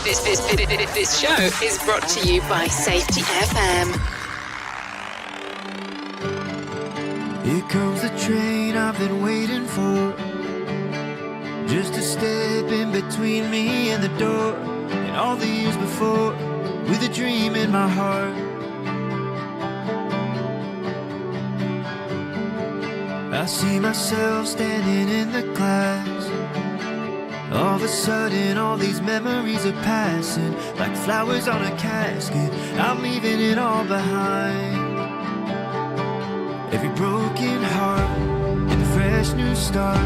This show is brought to you by Safety FM. Here comes the train I've been waiting for, just a step in between me and the door. And all the years before, with a dream in my heart, I see myself standing in the glass. All of a sudden, all these memories are passing like flowers on a casket. I'm leaving it all behind. Every broken heart and fresh new start.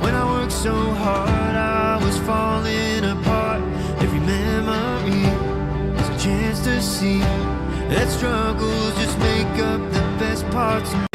When I worked so hard, I was falling apart. Every memory is a chance to see that struggles just make up the best parts of me.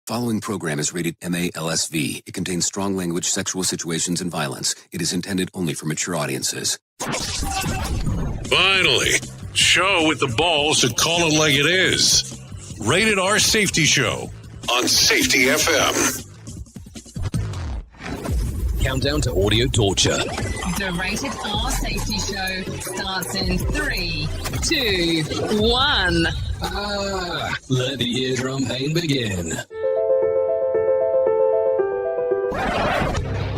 Following program is rated MALSV. It contains strong language, sexual situations, and violence. It is intended only for mature audiences. Finally, show with the balls to call it like it is. Rated R Safety Show on Safety FM. Countdown to audio torture. The Rated R Safety Show starts in 3, 2, 1. Let the eardrum pain begin.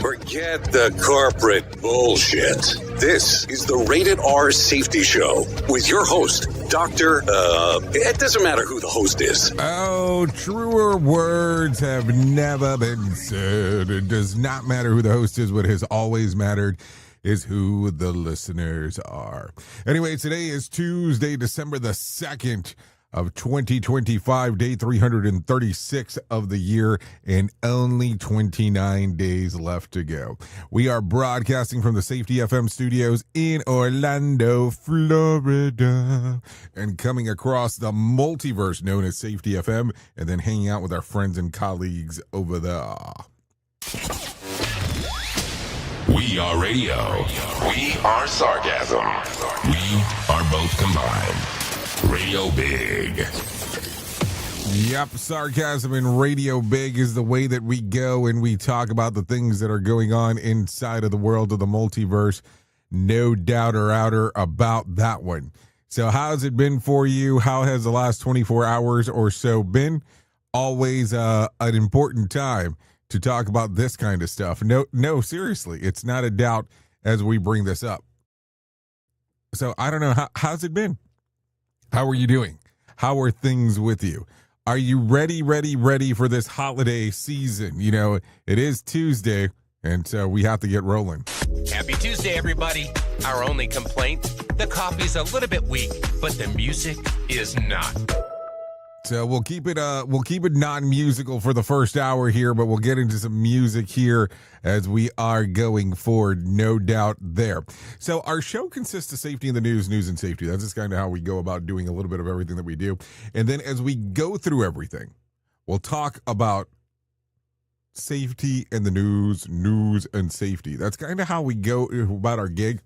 Forget the corporate bullshit. This is the Rated R Safety Show with your host, it doesn't matter who the host is. Oh, truer words have never been said. It does not matter who the host is. What has always mattered is who the listeners are. Anyway, today is Tuesday, December the 2nd of 2025, day 336 of the year, and only 29 days left to go. We are broadcasting from the Safety FM studios in Orlando, Florida, and coming across the multiverse known as Safety FM, and then hanging out with our friends and colleagues over there. We are radio. We are sarcasm. We are both combined. Radio Big. Yep, sarcasm and Radio Big is the way that we go, and we talk about the things that are going on inside of the world of the multiverse. No doubt or outer about that one. So how's it been for you? How has the last 24 hours or so been? Always an important time to talk about this kind of stuff. No, seriously, it's not a doubt as we bring this up. So I don't know, how's it been? How are you doing? How are things with you? Are you ready for this holiday season? You know, it is Tuesday, and so we have to get rolling. Happy Tuesday, everybody. Our only complaint, the coffee's a little bit weak, but the music is not. So we'll keep it non-musical for the first hour here, but we'll get into some music here as we are going forward, no doubt there. So our show consists of safety in the news and safety. That's just kind of how we go about doing a little bit of everything that we do. And then as we go through everything, we'll talk about safety and the news and safety. That's kind of how we go about our gig.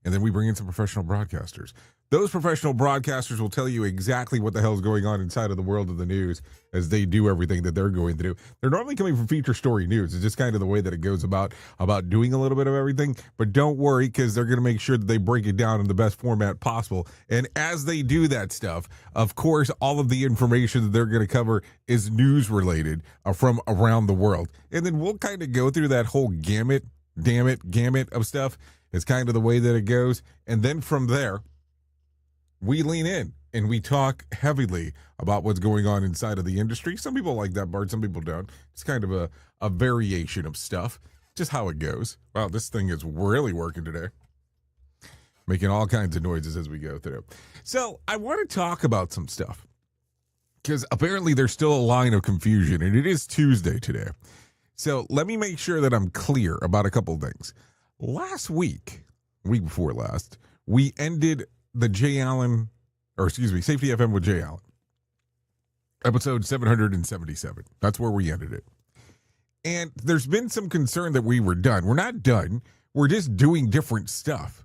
And then we bring in some professional broadcasters. Those professional broadcasters will tell you exactly what the hell is going on inside of the world of the news as they do everything that they're going to do. They're normally coming from feature story news. It's just kind of the way that it goes about doing a little bit of everything. But don't worry, because they're going to make sure that they break it down in the best format possible. And as they do that stuff, of course, all of the information that they're going to cover is news related from around the world. And then we'll kind of go through that whole gamut of stuff. It's kind of the way that it goes. And then from there, we lean in and we talk heavily about what's going on inside of the industry. Some people like that part, some people don't. It's kind of a variation of stuff, just how it goes. Wow, this thing is really working today. Making all kinds of noises as we go through. So I want to talk about some stuff because apparently there's still a line of confusion, and it is Tuesday today. So let me make sure that I'm clear about a couple things. Last week, week before last, we ended the Safety FM with Jay Allen. Episode 777. That's where we ended it. And there's been some concern that we were done. We're not done. We're just doing different stuff.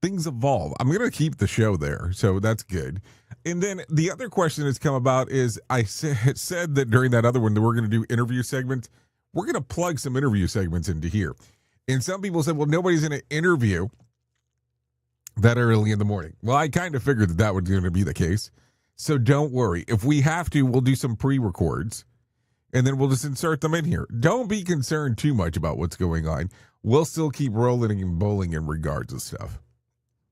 Things evolve. I'm going to keep the show there, so that's good. And then the other question that's come about is I said that during that other one that we're going to do interview segments. We're going to plug some interview segments into here. And some people said, well, nobody's going to interview that early in the morning. Well, I kind of figured that was going to be the case. So don't worry. If we have to, we'll do some pre-records, and then we'll just insert them in here. Don't be concerned too much about what's going on. We'll still keep rolling and bowling in regards to stuff.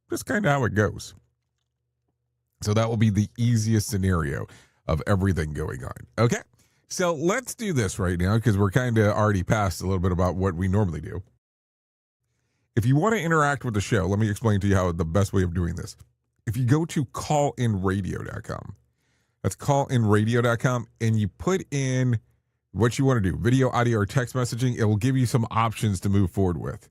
That's kind of how it goes. So that will be the easiest scenario of everything going on. Okay? So let's do this right now because we're kind of already past a little bit about what we normally do. If you want to interact with the show, let me explain to you how the best way of doing this. If you go to callinradio.com, that's callinradio.com, and you put in what you want to do, video, audio, or text messaging, it will give you some options to move forward with.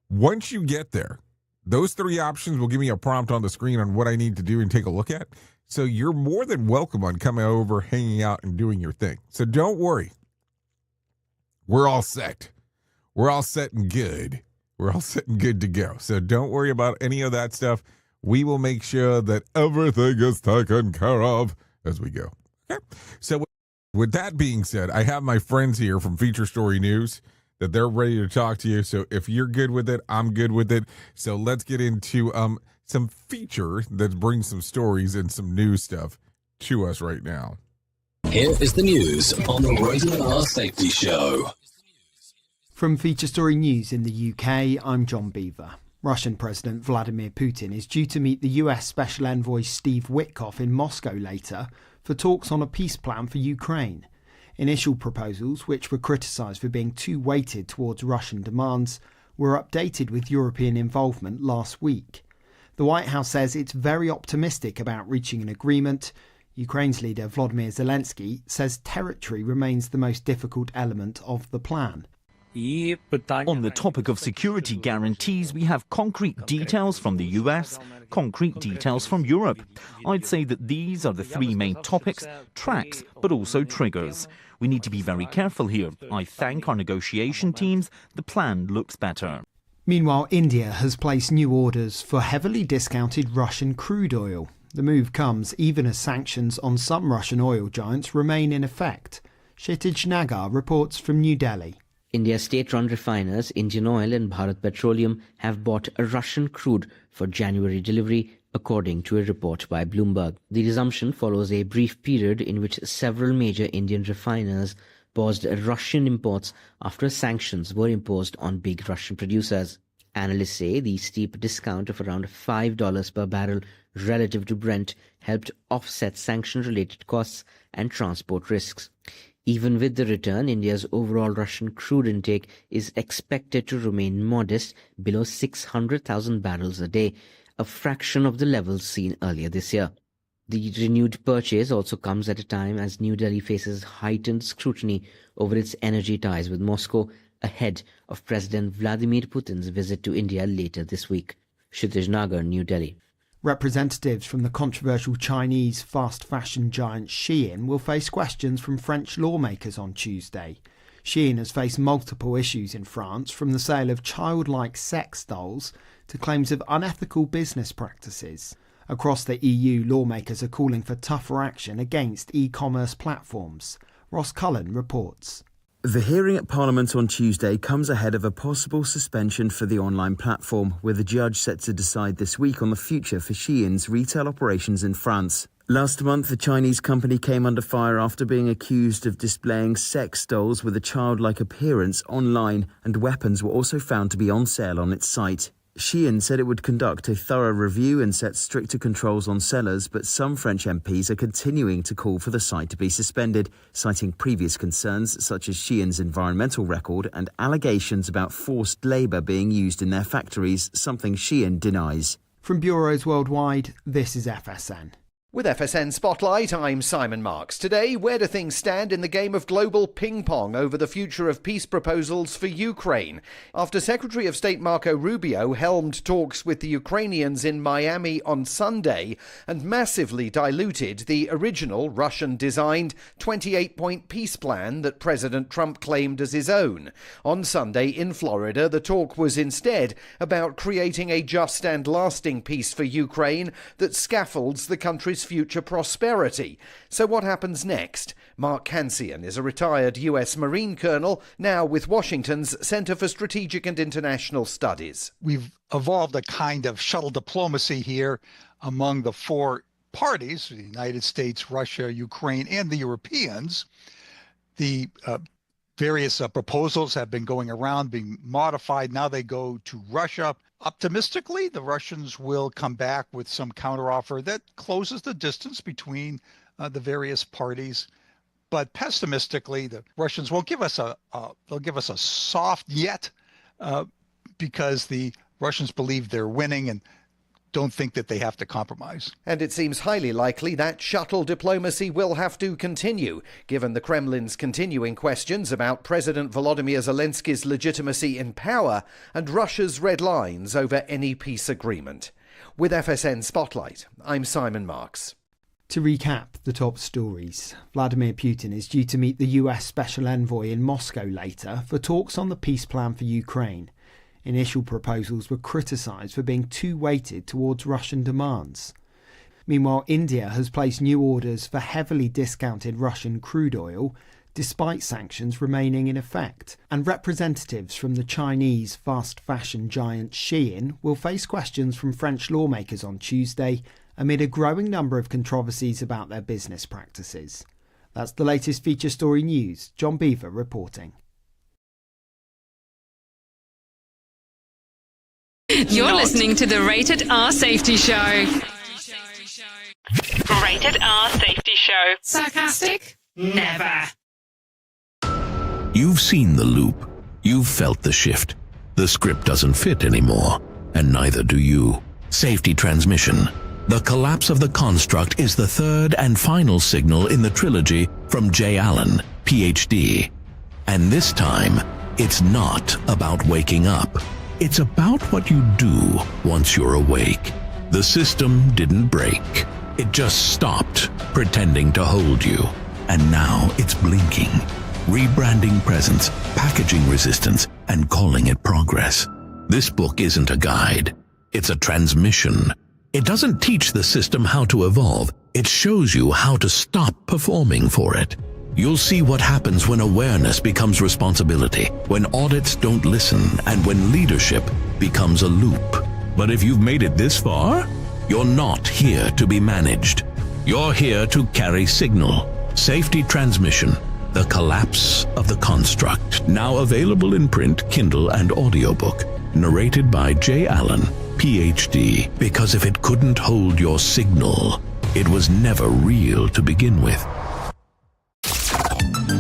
Once you get there, those three options will give me a prompt on the screen on what I need to do and take a look at. So you're more than welcome on coming over, hanging out, and doing your thing. So don't worry. We're all set. We're all set and good. We're all set and good to go. So don't worry about any of that stuff. We will make sure that everything is taken care of as we go. Okay. So with that being said, I have my friends here from Feature Story News that they're ready to talk to you. So if you're good with it, I'm good with it. So let's get into some feature that brings some stories and some news stuff to us right now. Here is the news on the Rated R Safety Show. From Feature Story News in the UK, I'm John Beaver. Russian President Vladimir Putin is due to meet the US Special Envoy Steve Witkoff in Moscow later for talks on a peace plan for Ukraine. Initial proposals, which were criticised for being too weighted towards Russian demands, were updated with European involvement last week. The White House says it's very optimistic about reaching an agreement. Ukraine's leader Volodymyr Zelensky says territory remains the most difficult element of the plan. On the topic of security guarantees, we have concrete details from the US, concrete details from Europe. I'd say that these are the three main topics, tracks, but also triggers. We need to be very careful here. I thank our negotiation teams. The plan looks better. Meanwhile, India has placed new orders for heavily discounted Russian crude oil. The move comes even as sanctions on some Russian oil giants remain in effect. Kshitij Nagar reports from New Delhi. India's state-run refiners, Indian Oil and Bharat Petroleum, have bought a Russian crude for January delivery, according to a report by Bloomberg. The resumption follows a brief period in which several major Indian refiners paused Russian imports after sanctions were imposed on big Russian producers. Analysts say the steep discount of around $5 per barrel relative to Brent helped offset sanction-related costs and transport risks. Even with the return, India's overall Russian crude intake is expected to remain modest, below 600,000 barrels a day, a fraction of the levels seen earlier this year. The renewed purchase also comes at a time as New Delhi faces heightened scrutiny over its energy ties with Moscow ahead of President Vladimir Putin's visit to India later this week. Kshitij Nagar, New Delhi. Representatives from the controversial Chinese fast fashion giant Shein will face questions from French lawmakers on Tuesday. Shein has faced multiple issues in France, from the sale of childlike sex dolls to claims of unethical business practices. Across the EU, lawmakers are calling for tougher action against e-commerce platforms. Ross Cullen reports. The hearing at Parliament on Tuesday comes ahead of a possible suspension for the online platform, with a judge set to decide this week on the future for Shein's retail operations in France. Last month, the Chinese company came under fire after being accused of displaying sex dolls with a childlike appearance online, and weapons were also found to be on sale on its site. Shein said it would conduct a thorough review and set stricter controls on sellers, but some French MPs are continuing to call for the site to be suspended, citing previous concerns such as Shein's environmental record and allegations about forced labour being used in their factories, something Shein denies. From bureaus worldwide, this is FSN. With FSN Spotlight, I'm Simon Marks. Today, where do things stand in the game of global ping-pong over the future of peace proposals for Ukraine? After Secretary of State Marco Rubio helmed talks with the Ukrainians in Miami on Sunday and massively diluted the original Russian-designed 28-point peace plan that President Trump claimed as his own. On Sunday in Florida, the talk was instead about creating a just and lasting peace for Ukraine that scaffolds the country's future prosperity. So what happens next? Mark Kansian is a retired US Marine colonel, now with Washington's Center for Strategic and International Studies. We've evolved a kind of shuttle diplomacy here among the four parties, the United States, Russia, Ukraine, and the Europeans. The various proposals have been going around, being modified. Now they go to Russia. Optimistically, the Russians will come back with some counteroffer that closes the distance between the various parties. But pessimistically, the Russians won't give us they'll give us a soft yet because the Russians believe they're winning and don't think that they have to compromise. And it seems highly likely that shuttle diplomacy will have to continue, given the Kremlin's continuing questions about President Volodymyr Zelensky's legitimacy in power and Russia's red lines over any peace agreement. With FSN Spotlight, I'm Simon Marks. To recap the top stories, Vladimir Putin is due to meet the US Special Envoy in Moscow later for talks on the peace plan for Ukraine. Initial proposals were criticised for being too weighted towards Russian demands. Meanwhile, India has placed new orders for heavily discounted Russian crude oil, despite sanctions remaining in effect. And representatives from the Chinese fast fashion giant Shein will face questions from French lawmakers on Tuesday amid a growing number of controversies about their business practices. That's the latest feature story news. John Beaver reporting. You're listening to the Rated R Safety Show. Rated R Safety Show. Sarcastic? Never. You've seen the loop. You've felt the shift. The script doesn't fit anymore, and neither do you. Safety transmission. The collapse of the construct is the third and final signal in the trilogy from J. Allen, Ph.D. And this time, it's not about waking up. It's about what you do once you're awake. The system didn't break. It just stopped pretending to hold you. And now it's blinking, rebranding presence, packaging resistance, and calling it progress. This book isn't a guide. It's a transmission. It doesn't teach the system how to evolve. It shows you how to stop performing for it. You'll see what happens when awareness becomes responsibility, when audits don't listen, and when leadership becomes a loop. But if you've made it this far, you're not here to be managed. You're here to carry signal. Safety transmission. The collapse of the construct. Now available in print, Kindle, and audiobook. Narrated by J. Allen, Ph.D. Because if it couldn't hold your signal, it was never real to begin with.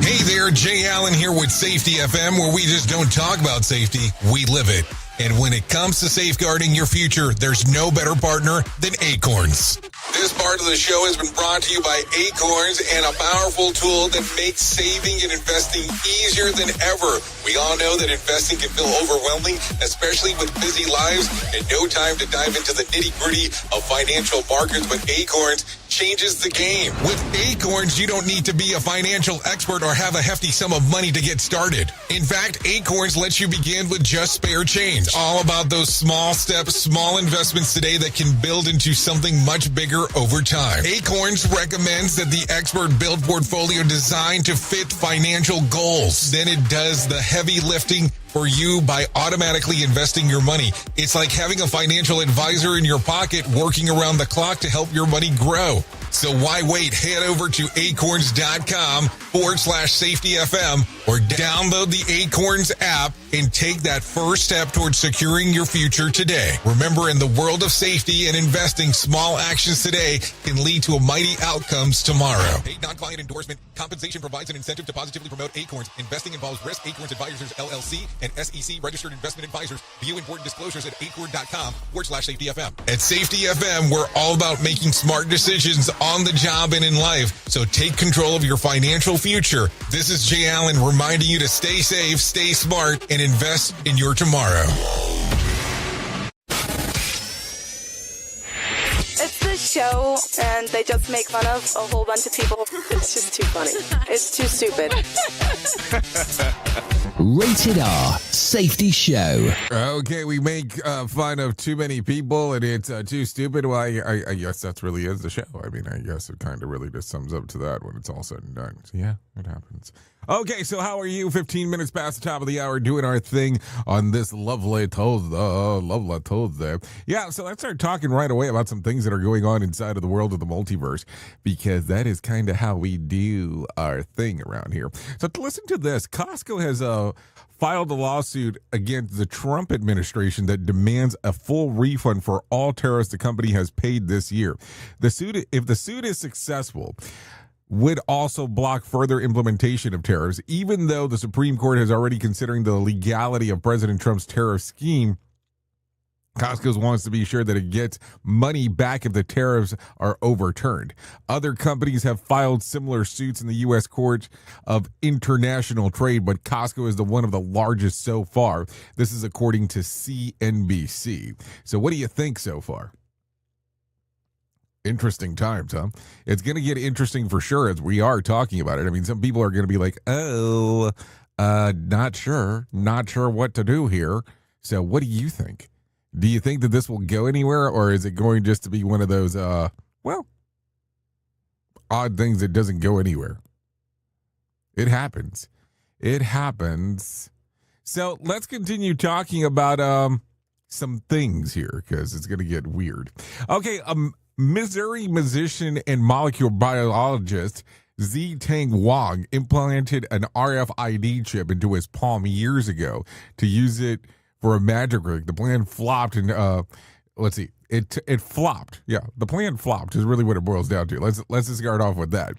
Hey there, Jay Allen here with Safety FM, where we just don't talk about safety, we live it. And when it comes to safeguarding your future, there's no better partner than Acorns. This part of the show has been brought to you by Acorns and a powerful tool that makes saving and investing easier than ever. We all know that investing can feel overwhelming, especially with busy lives and no time to dive into the nitty-gritty of financial markets, but Acorns changes the game. With Acorns, you don't need to be a financial expert or have a hefty sum of money to get started. In fact, Acorns lets you begin with just spare change. All about those small steps, small investments today that can build into something much bigger over time. Acorns recommends that the expert build portfolio designed to fit financial goals. Then it does the heavy lifting for you by automatically investing your money. It's like having a financial advisor in your pocket working around the clock to help your money grow. So why wait? Head over to acorns.com/safetyfm or download the Acorns app and take that first step towards securing your future today. Remember, in the world of safety and investing, small actions today can lead to a mighty outcomes tomorrow. Paid non-client endorsement. Compensation provides an incentive to positively promote Acorns. Investing involves risk. Acorns Advisors, LLC, and SEC registered investment advisors. View important disclosures at acorn.com/safetyfm. At Safety FM, we're all about making smart decisions on the job and in life. So take control of your financial future. This is Jay Allen reminding you to stay safe, stay smart, and invest in your tomorrow. It's the show, and they just make fun of a whole bunch of people. It's just too funny. It's too stupid. Rated R Safety Show. Okay, we make fun of too many people and it's too stupid. Well, I guess that really is the show. I mean, I guess it kind of really just sums up to that when it's all said and done. So yeah, it happens. Okay, so how are you? 15 minutes past the top of the hour doing our thing on this lovely Tuesday. Yeah, so let's start talking right away about some things that are going on inside of the world of the multiverse, because that is kind of how we do our thing around here. So to listen to this, Costco has filed a lawsuit against the Trump administration that demands a full refund for all tariffs the company has paid this year. If the suit is successful, would also block further implementation of tariffs, even though the Supreme Court has already considering the legality of President Trump's tariff scheme. Costco wants to be sure that it gets money back if the tariffs are overturned. Other companies have filed similar suits in the U.S. Court of International Trade, but Costco is one of the largest so far. This is according to CNBC. So what do you think so far? Interesting times, huh? It's going to get interesting for sure as we are talking about it. I mean, some people are going to be like, not sure what to do here. So what do you think? Do you think that this will go anywhere, or is it going just to be one of those, odd things that doesn't go anywhere? It happens. So let's continue talking about some things here, because it's going to get weird. Okay, Missouri musician and molecular biologist Z-Tang Wang implanted an RFID chip into his palm years ago to use it for a magic trick. The plan flopped, and it flopped. Yeah, the plan flopped is really what it boils down to. Let's just start off with that.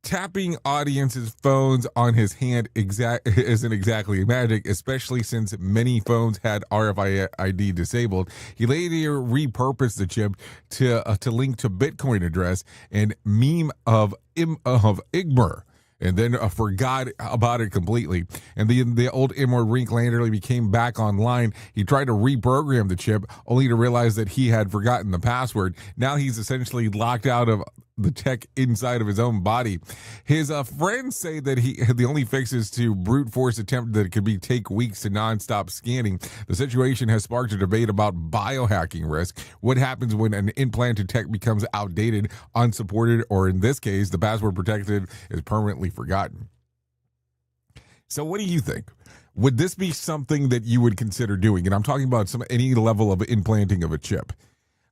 Tapping audiences' phones on his hand isn't exactly magic, especially since many phones had RFID disabled. He later repurposed the chip to link to Bitcoin address and meme of Igmar, and then forgot about it completely. And the old Igmar link later became back online. He tried to reprogram the chip, only to realize that he had forgotten the password. Now he's essentially locked out of the tech inside of his own body. His friends say that the only fix is to brute force attempt that could take weeks to nonstop scanning. The situation has sparked a debate about biohacking risk. What happens when an implanted tech becomes outdated, unsupported, or in this case, the password protected is permanently forgotten? So what do you think? Would this be something that you would consider doing? And I'm talking about any level of implanting of a chip.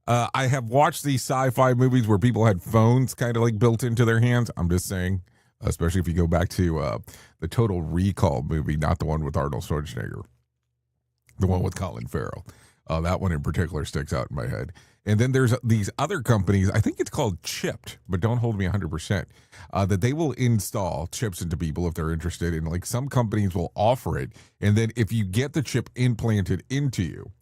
I have watched these sci-fi movies where people had phones kind of like built into their hands. I'm just saying, especially if you go back to the Total Recall movie, not the one with Arnold Schwarzenegger, the one with Colin Farrell. That one in particular sticks out in my head. And then there's these other companies, I think it's called Chipped, but don't hold me 100%, that they will install chips into people if they're interested. And like some companies will offer it. And then if you get the chip implanted into you,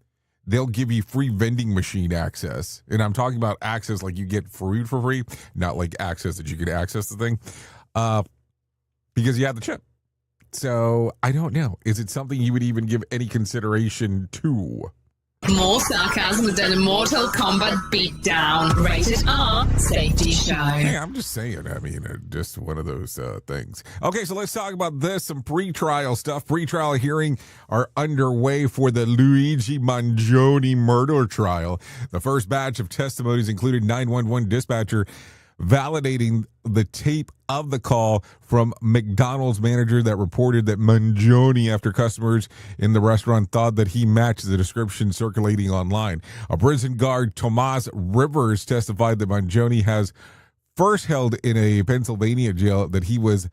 they'll give you free vending machine access. And I'm talking about access like you get food for free, not like access that you can access the thing, because you have the chip. So I don't know. Is it something you would even give any consideration to? More sarcasm with an Mortal Kombat beatdown. Rated R Safety Show. Hey, I'm just saying. I mean, just one of those things. Okay, so let's talk about this. Some pretrial stuff. Pretrial hearing are underway for the Luigi Mangione murder trial. The first batch of testimonies included 911 dispatcher validating the tape of the call from McDonald's manager that reported that Mangione, after customers in the restaurant thought that he matched the description circulating online. A prison guard, Tomas Rivers, testified that Mangione has first held in a Pennsylvania jail, that he was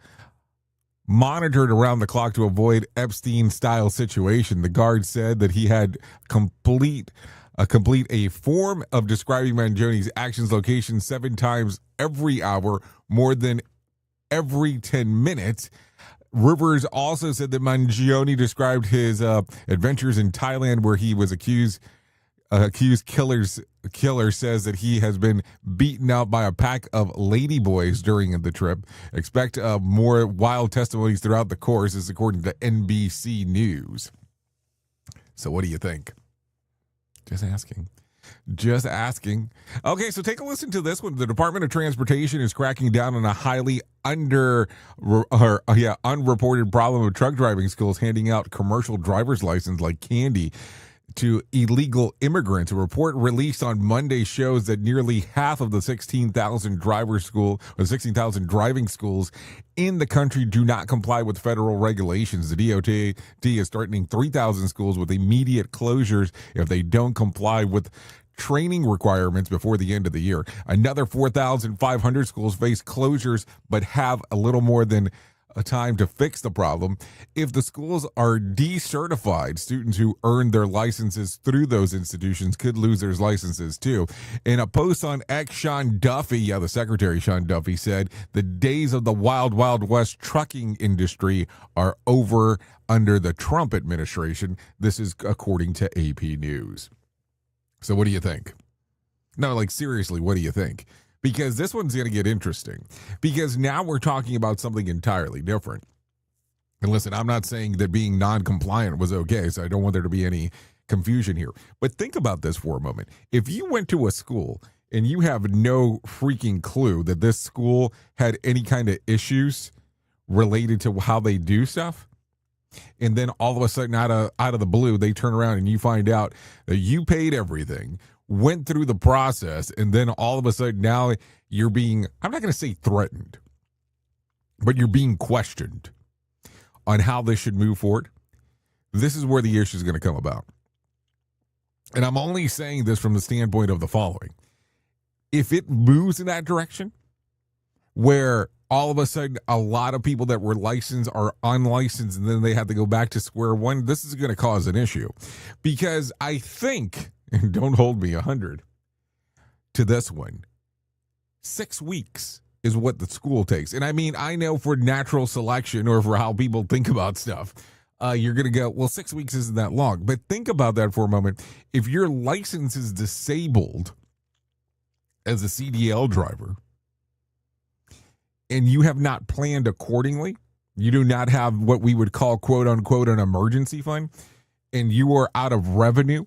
monitored around the clock to avoid Epstein-style situation. The guard said that he had complete a form of describing Mangione's actions, location 7 times every hour, more than every 10 minutes. Rivers also said that Mangione described his adventures in Thailand, where he was accused killer says that he has been beaten out by a pack of ladyboys during the trip. Expect more wild testimonies throughout the course, is according to NBC News. So what do you think? Just asking. Okay, so take a listen to this one. The Department of Transportation is cracking down on a highly unreported problem of truck driving schools handing out commercial driver's license like candy to illegal immigrants. A report released on Monday shows that nearly half of the 16,000 driving schools in the country do not comply with federal regulations. The DOT is threatening 3,000 schools with immediate closures if they don't comply with training requirements before the end of the year. Another 4,500 schools face closures but have a little more than a time to fix the problem. If the schools are decertified, students who earned their licenses through those institutions could lose their licenses too. In a post on X, Sean Duffy, the Secretary Sean Duffy, said the days of the wild, wild west trucking industry are over under the Trump administration. This is according to AP News. So what do you think? No, like seriously, what do you think? Because this one's going to get interesting, because now we're talking about something entirely different. And listen, I'm not saying that being non-compliant was okay, so I don't want there to be any confusion here. But think about this for a moment. If you went to a school and you have no freaking clue that this school had any kind of issues related to how they do stuff, and then all of a sudden out of the blue, they turn around and you find out that you paid everything, went through the process, and then all of a sudden now you're being, I'm not going to say threatened, but you're being questioned on how this should move forward. This is where the issue is going to come about. And I'm only saying this from the standpoint of the following. If it moves in that direction, where all of a sudden a lot of people that were licensed are unlicensed and then they have to go back to square one, this is going to cause an issue. Because I think, and don't hold me 100 to this one, 6 weeks is what the school takes. And I mean, I know for natural selection or for how people think about stuff, you're going to go, well, 6 weeks isn't that long. But think about that for a moment. If your license is disabled as a CDL driver and you have not planned accordingly, you do not have what we would call, quote unquote, an emergency fund, and you are out of revenue,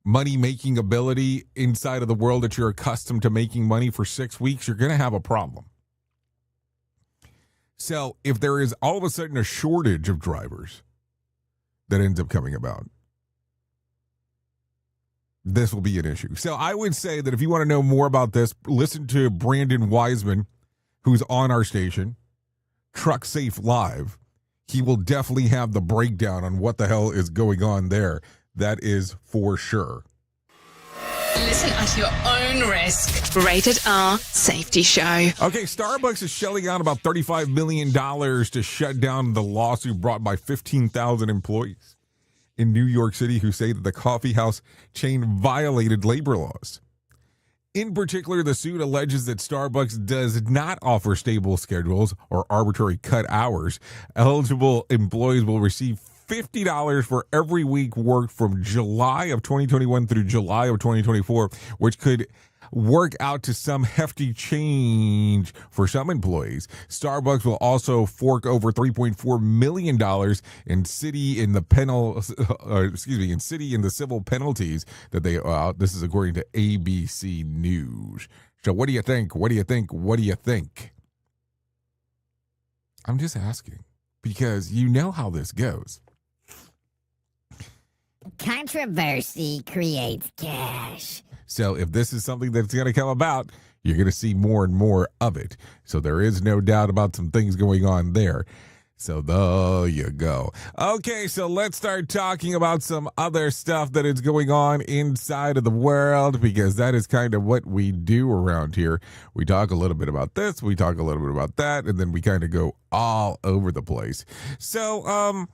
money-making ability inside of the world that you're accustomed to making money for 6 weeks, you're going to have a problem. So if there is all of a sudden a shortage of drivers that ends up coming about, this will be an issue. So I would say that if you want to know more about this, listen to Brandon Wiseman, who's on our station, Truck Safe Live. He will definitely have the breakdown on what the hell is going on there. That is for sure. Listen at your own risk. Rated R Safety Show. Okay, Starbucks is shelling out about $35 million to shut down the lawsuit brought by 15,000 employees in New York City who say that the coffee house chain violated labor laws. In particular, the suit alleges that Starbucks does not offer stable schedules or arbitrary cut hours. Eligible employees will receive $50 for every week worked from July of 2021 through July of 2024, which could work out to some hefty change for some employees. Starbucks will also fork over $3.4 million in city in the civil penalties that they this is according to ABC News. So what do you think? What do you think? What do you think? I'm just asking because you know how this goes. Controversy creates cash. So if this is something that's going to come about, you're going to see more and more of it. So there is no doubt about some things going on there. So there you go. Okay, so let's start talking about some other stuff that is going on inside of the world, because that is kind of what we do around here. We talk a little bit about this, we talk a little bit about that, and then we kind of go all over the place. So,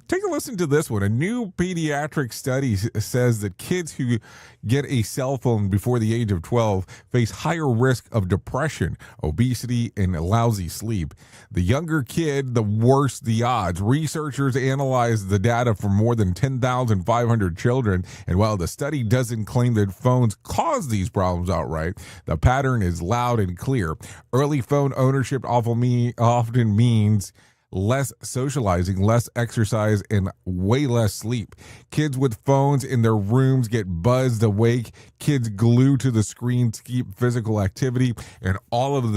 take a listen to this one. A new pediatric study says that kids who get a cell phone before the age of 12 face higher risk of depression, obesity, and lousy sleep. The younger kid, the worse the odds. Researchers analyzed the data for more than 10,500 children, and while the study doesn't claim that phones cause these problems outright, the pattern is loud and clear. Early phone ownership often means less socializing, less exercise, and way less sleep. Kids with phones in their rooms get buzzed awake. Kids glued to the screen keep physical activity, and all of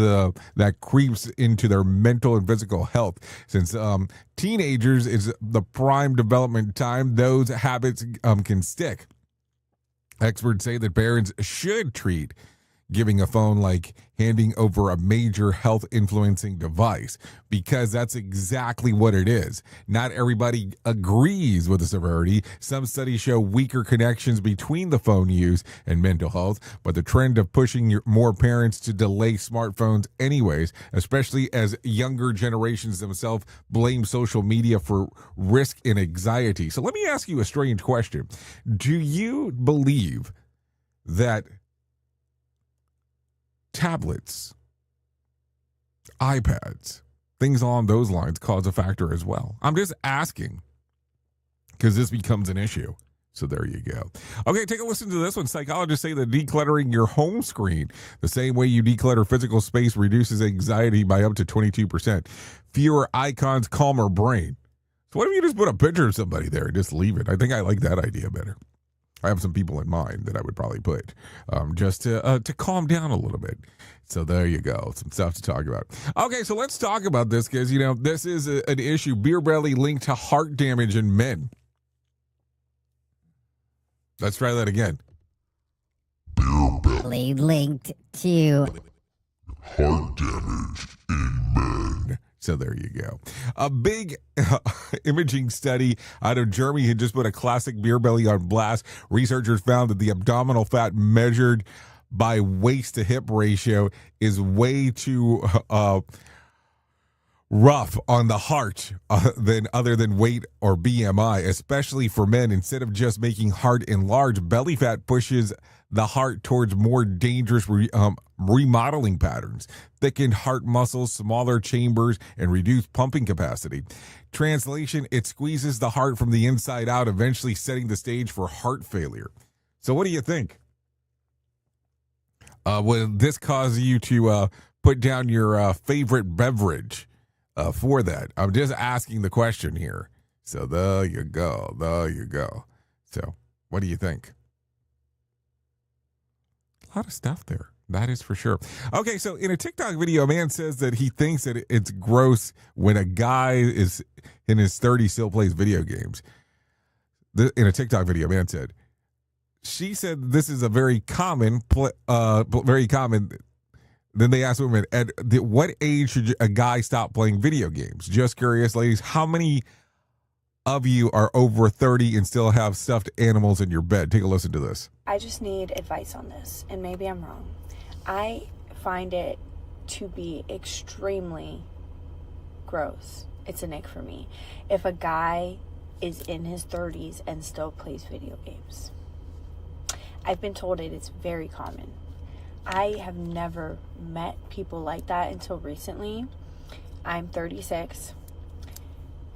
that creeps into their mental and physical health. Since teenagers is the prime development time, those habits can stick. Experts say that parents should treat giving a phone like handing over a major health influencing device, because that's exactly what it is. Not everybody agrees with the severity. Some studies show weaker connections between the phone use and mental health, but the trend of pushing more parents to delay smartphones anyways, especially as younger generations themselves blame social media for risk and anxiety. So let me ask you a strange question. Do you believe that tablets, iPads, things along those lines cause a factor as well? I'm just asking, because this becomes an issue. So there you go. Okay, take a listen to this one. Psychologists say that decluttering your home screen, the same way you declutter physical space, reduces anxiety by up to 22%. Fewer icons, calmer brain. So what if you just put a picture of somebody there and just leave it? I think I like that idea better. I have some people in mind that I would probably put just to calm down a little bit. So there you go. Some stuff to talk about. Okay, so let's talk about this, because, this is an issue. Beer belly linked to heart damage in men. Let's try that again. Beer belly linked to heart damage in men. So there you go. A big imaging study out of Germany had just put a classic beer belly on blast. Researchers found that the abdominal fat measured by waist to hip ratio is way too rough on the heart other than weight or BMI, especially for men. Instead of just making heart enlarge, belly fat pushes the heart towards more dangerous remodeling patterns, thickened heart muscles, smaller chambers, and reduced pumping capacity. Translation, it squeezes the heart from the inside out, eventually setting the stage for heart failure. So what do you think? Will this cause you to put down your favorite beverage for that? I'm just asking the question here. So there you go. There you go. So what do you think? A lot of stuff there. That is for sure. Okay, so in a TikTok video, a man says that he thinks that it's gross when a guy is in his 30s still plays video games. In a TikTok video, a man said, she said this is a very common, very common. Then they asked women, at what age should a guy stop playing video games? Just curious, ladies, how many of you are over 30 and still have stuffed animals in your bed? Take a listen to this. I just need advice on this, and maybe I'm wrong. I find it to be extremely gross. It's an ick for me. If a guy is in his 30s and still plays video games. I've been told it is very common. I have never met people like that until recently. I'm 36,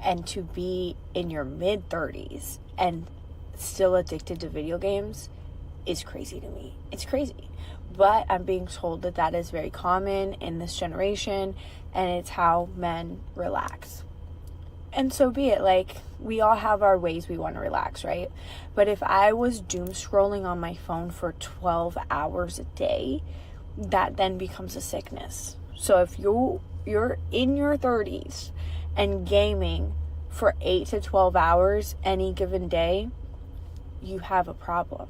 and to be in your mid-30s and still addicted to video games is crazy to me. It's crazy. But I'm being told that that is very common in this generation, and it's how men relax. And so be it. Like, we all have our ways we want to relax, right? But if I was doom scrolling on my phone for 12 hours a day, that then becomes a sickness. So if you're in your 30s and gaming for 8 to 12 hours any given day, you have a problem.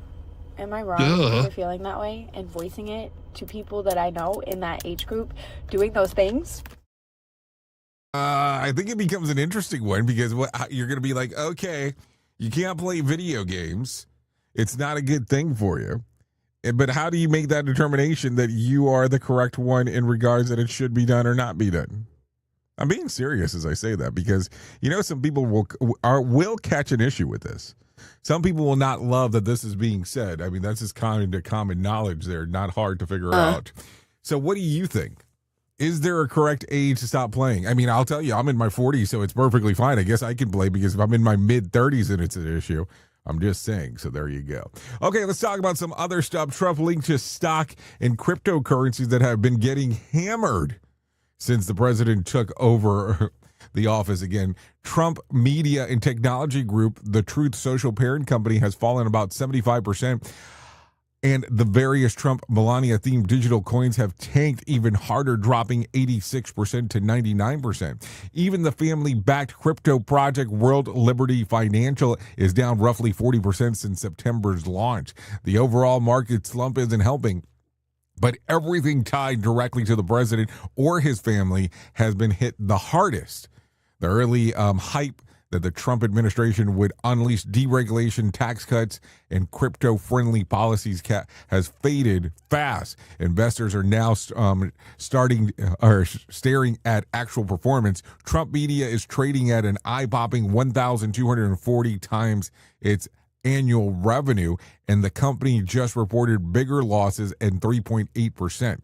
Am I wrong for feeling that way and voicing it to people that I know in that age group doing those things? I think it becomes an interesting one because you're going to be like, okay, you can't play video games. It's not a good thing for you. But how do you make that determination that you are the correct one in regards that it should be done or not be done? I'm being serious as I say that because, some people will catch an issue with this. Some people will not love that this is being said. I mean, that's just kind of common knowledge there, not hard to figure out. So what do you think? Is there a correct age to stop playing? I mean, I'll tell you, I'm in my 40s, so it's perfectly fine. I guess I can play because if I'm in my mid-30s and it's an issue, I'm just saying. So there you go. Okay, let's talk about some other stuff. Trump linked to stock and cryptocurrencies that have been getting hammered since the president took over the office again. Trump Media and Technology Group, the Truth Social parent company, has fallen about 75%. And the various Trump-Melania-themed digital coins have tanked even harder, dropping 86% to 99%. Even the family-backed crypto project World Liberty Financial is down roughly 40% since September's launch. The overall market slump isn't helping, but everything tied directly to the president or his family has been hit the hardest. The early hype that the Trump administration would unleash deregulation, tax cuts, and crypto-friendly policies has faded fast. Investors are now staring at actual performance. Trump Media is trading at an eye-popping 1,240 times its annual revenue, and the company just reported bigger losses at 3.8%.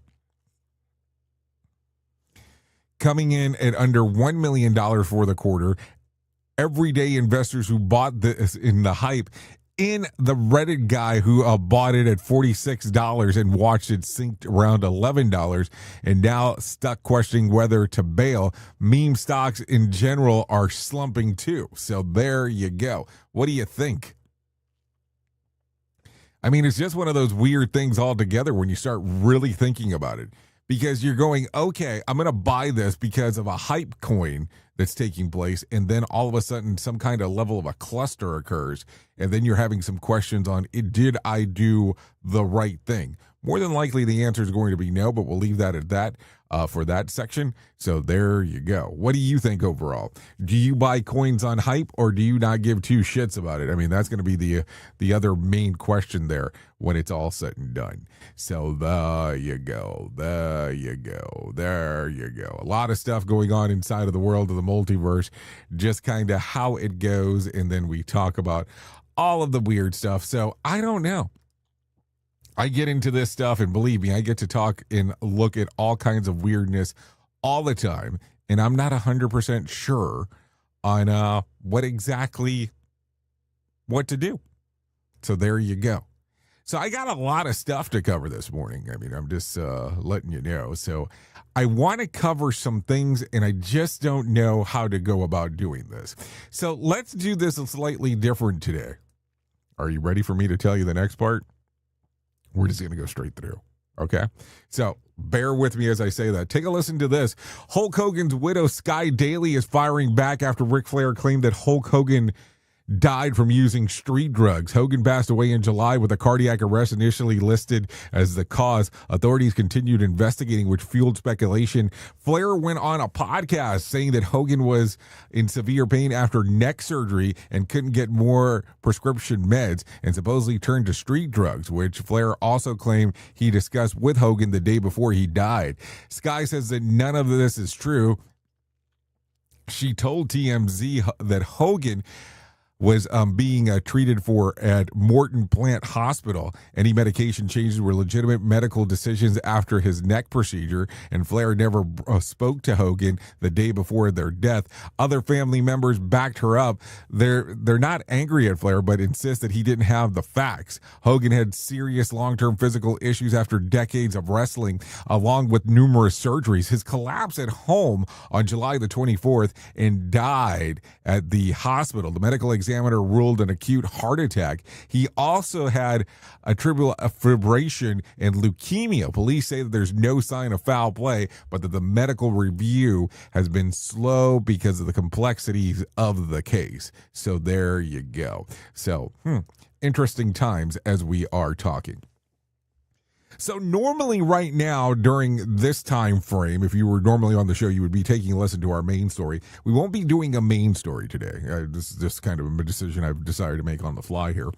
Coming in at under $1 million for the quarter. Everyday investors who bought this in the hype, in the Reddit guy who bought it at $46 and watched it sink around $11 and now stuck questioning whether to bail. Meme stocks in general are slumping too. So there you go. What do you think? I mean, it's just one of those weird things altogether when you start really thinking about it. Because you're going, okay, I'm going to buy this because of a hype coin that's taking place. And then all of a sudden, some kind of level of a cluster occurs. And then you're having some questions on, did I do the right thing? More than likely, the answer is going to be no, but we'll leave that at that for that section. So there you go. What do you think overall? Do you buy coins on hype or do you not give two shits about it? I mean, that's going to be the other main question there when it's all said and done. So there you go. There you go. There you go. A lot of stuff going on inside of the world of the multiverse, just kind of how it goes. And then we talk about all of the weird stuff. So I don't know. I get into this stuff, and believe me, I get to talk and look at all kinds of weirdness all the time, and I'm not 100% sure on what to do. So there you go. So I got a lot of stuff to cover this morning. I mean, I'm just letting you know. So I want to cover some things, and I just don't know how to go about doing this. So let's do this slightly different today. Are you ready for me to tell you the next part? We're just going to go straight through. Okay. So bear with me as I say that. Take a listen to this. Hulk Hogan's widow, Sky Daly, is firing back after Ric Flair claimed that Hulk Hogan died from using street drugs. Hogan passed away in July with a cardiac arrest initially listed as the cause. Authorities continued investigating, which fueled speculation. Flair went on a podcast saying that Hogan was in severe pain after neck surgery and couldn't get more prescription meds and supposedly turned to street drugs, which Flair also claimed he discussed with Hogan the day before he died. Sky says that none of this is true. She told TMZ that Hogan was being treated for at Morton Plant Hospital. Any medication changes were legitimate medical decisions after his neck procedure, and Flair never spoke to Hogan the day before their death. Other family members backed her up. They're not angry at Flair, but insist that he didn't have the facts. Hogan had serious long-term physical issues after decades of wrestling, along with numerous surgeries. His collapse at home on July the 24th and died at the hospital. The medical examiner ruled an acute heart attack. He also had atrial fibrillation and leukemia. Police say that there's no sign of foul play, but that the medical review has been slow because of the complexities of the case. So there you go. So, interesting times as we are talking. So normally right now during this time frame, if you were normally on the show, you would be taking a listen to our main story. We won't be doing a main story today. This is just kind of a decision I've decided to make on the fly here,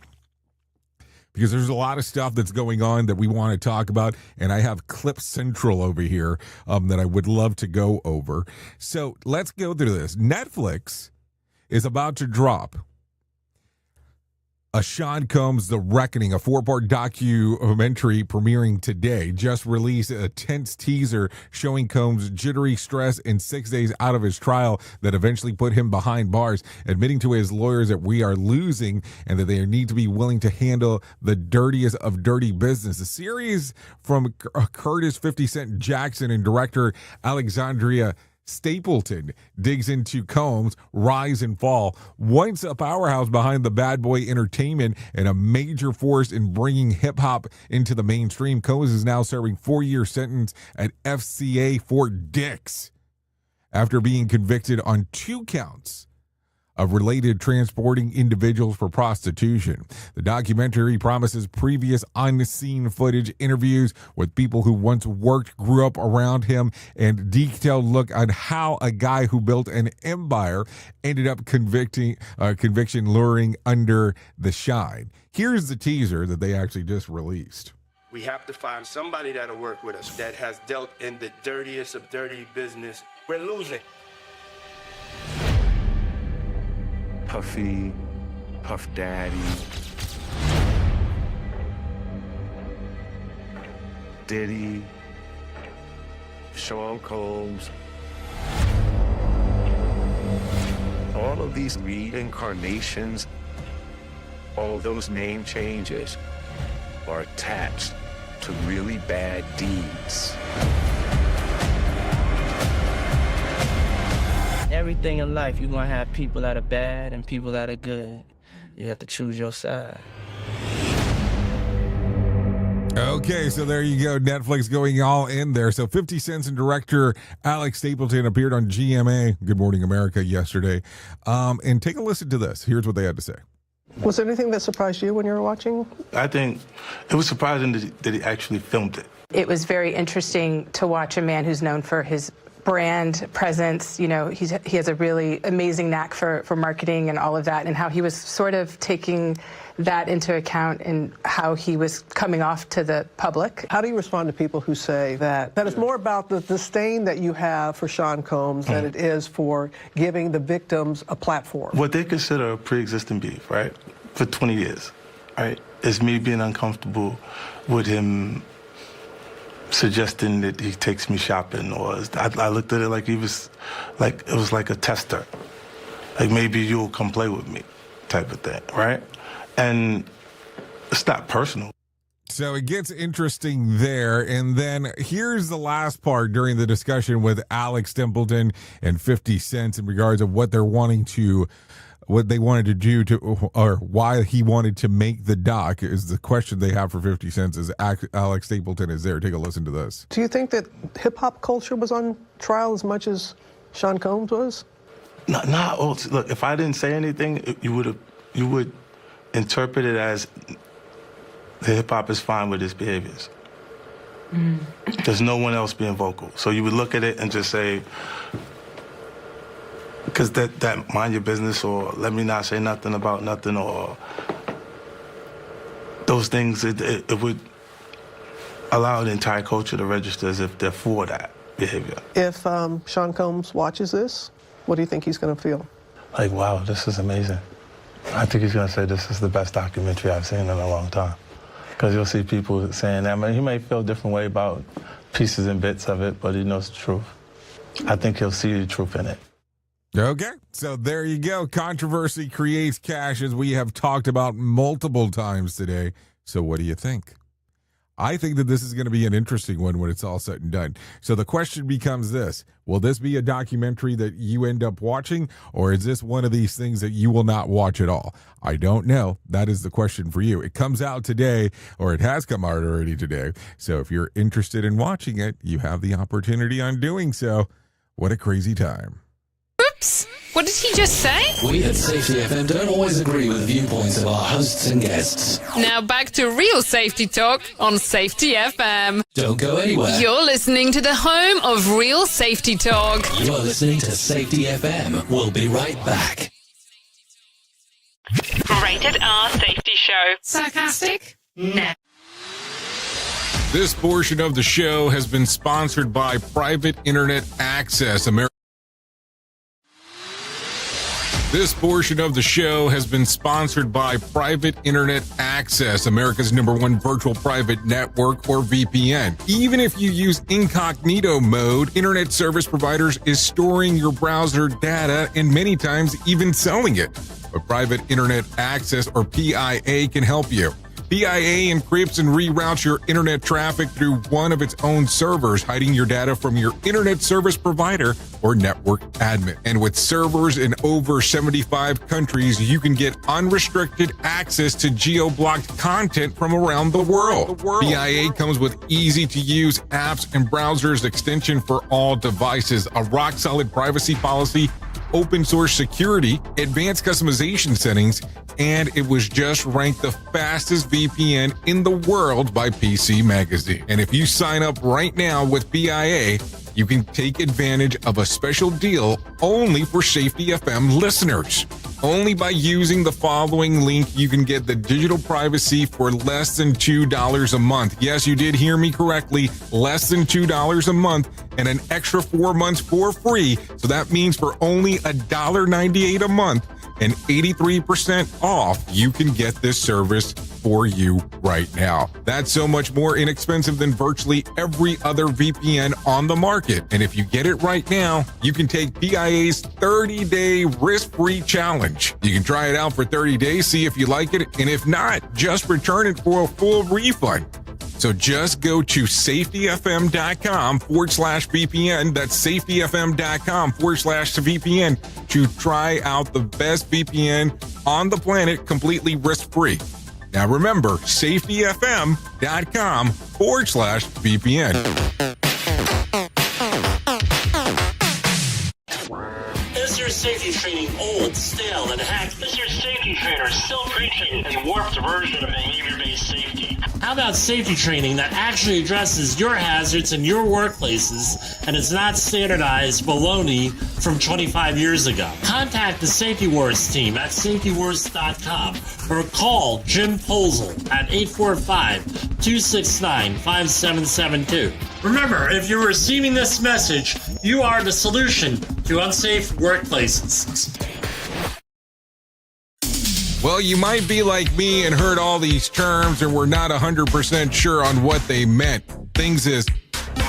because there's a lot of stuff that's going on that we want to talk about, and I have Clip Central over here that I would love to go over. So let's go through this. Netflix is about to drop a Sean Combs The Reckoning, a 4-part documentary premiering today. Just released a tense teaser showing Combs' jittery stress in 6 days out of his trial that eventually put him behind bars, admitting to his lawyers that we are losing and that they need to be willing to handle the dirtiest of dirty business. The series from Curtis 50 Cent Jackson and director Alexandria Stapleton digs into Combs' rise and fall. Once a powerhouse behind the Bad Boy Entertainment and a major force in bringing hip-hop into the mainstream, Combs is now serving 4-year sentence at FCA Fort Dix after being convicted on 2 counts of related transporting individuals for prostitution. The documentary promises previous unseen footage, interviews with people who once worked, grew up around him, and detailed look at how a guy who built an empire ended up conviction luring under the shine. Here's the teaser that they actually just released. We have to find somebody that'll work with us that has dealt in the dirtiest of dirty business. We're losing. Puffy, Puff Daddy, Diddy, Sean Combs. All of these reincarnations, all those name changes are attached to really bad deeds. Everything in life, you're going to have people that are bad and people that are good. You have to choose your side. Okay, so there you go. Netflix going all in there. So 50 Cent and director Alex Stapleton appeared on GMA, Good Morning America, yesterday. And take a listen to this. Here's what they had to say. Was there anything that surprised you when you were watching? I think it was surprising that he actually filmed it. It was very interesting to watch a man who's known for his brand presence. You know, he has a really amazing knack for marketing and all of that, and how he was sort of taking that into account and how he was coming off to the public. How do you respond to people who say that it's more about the disdain that you have for Sean Combs than it is for giving the victims a platform? What they consider a pre-existing beef, right, for 20 years, right, is me being uncomfortable with him suggesting that he takes me shopping, or I looked at it like it was like a tester, like maybe you'll come play with me type of thing, right? And it's not personal. So it gets interesting there. And then here's the last part during the discussion with Alex Stapleton and 50 Cent in regards of what they wanted to do or why he wanted to make the doc. Is the question they have for 50 Cent is Alex Stapleton is there. Take a listen to this. Do you think that hip-hop culture was on trial as much as Sean Combs was? Look, if I didn't say anything, you would interpret it as the hip-hop is fine with his behaviors. There's no one else being vocal. So you would look at it and just say, because that mind your business, or let me not say nothing about nothing, or those things, it would allow the entire culture to register as if they're for that behavior. If Sean Combs watches this, what do you think he's going to feel? Like, wow, this is amazing. I think he's going to say this is the best documentary I've seen in a long time. Because you'll see people saying that. I mean, he may feel a different way about pieces and bits of it, but he knows the truth. I think he'll see the truth in it. Okay, so there you go. Controversy creates cash, as we have talked about multiple times today. So what do you think? I think that this is going to be an interesting one when it's all said and done. So the question becomes this: will this be a documentary that you end up watching, or is this one of these things that you will not watch at all? I don't know. That is the question for you. It comes out today, or it has come out already today. So if you're interested in watching it, you have the opportunity on doing so. What a crazy time. Oops. What did he just say? We at Safety FM don't always agree with viewpoints of our hosts and guests. Now back to real safety talk on Safety FM. Don't go anywhere. You're listening to the home of real safety talk. You're listening to Safety FM. We'll be right back. Rated R Safety Show. Sarcastic? No. This portion of the show has been sponsored by Private Internet Access America. This portion of the show has been sponsored by Private Internet Access, America's #1 virtual private network, or VPN. Even if you use incognito mode, internet service providers is storing your browser data and many times even selling it. But Private Internet Access, or PIA, can help you. PIA encrypts and reroutes your internet traffic through one of its own servers, hiding your data from your internet service provider or network admin. And with servers in over 75 countries, you can get unrestricted access to geo-blocked content from around the world. PIA comes with easy-to-use apps and browsers extension for all devices, a rock-solid privacy policy, open source security, advanced customization settings, and it was just ranked the fastest VPN in the world by PC Magazine. And if you sign up right now with PIA, you can take advantage of a special deal only for Safety FM listeners. Only by using the following link, you can get the digital privacy for less than $2 a month. Yes, you did hear me correctly, less than $2 a month, and an extra 4 months for free. So that means for only $1.98 a month and 83% off, you can get this service for you right now. That's so much more inexpensive than virtually every other VPN on the market. And if you get it right now, you can take PIA's 30-day risk-free challenge. You can try it out for 30 days, see if you like it, and if not, just return it for a full refund. So just go to safetyfm.com/VPN. That's safetyfm.com/VPN to try out the best VPN on the planet completely risk-free. Now remember, safetyfm.com/VPN. Is your safety training old, stale, and hacked? Is your safety trainer still preaching a warped version of behavior-based safety? How about safety training that actually addresses your hazards in your workplaces and is not standardized baloney from 25 years ago? Contact the Safety Wars team at safetywars.com or call Jim Posel at 845-269-5772. Remember, if you're receiving this message, you are the solution to unsafe workplaces. Well, you might be like me and heard all these terms and were not 100% sure on what they meant. Things is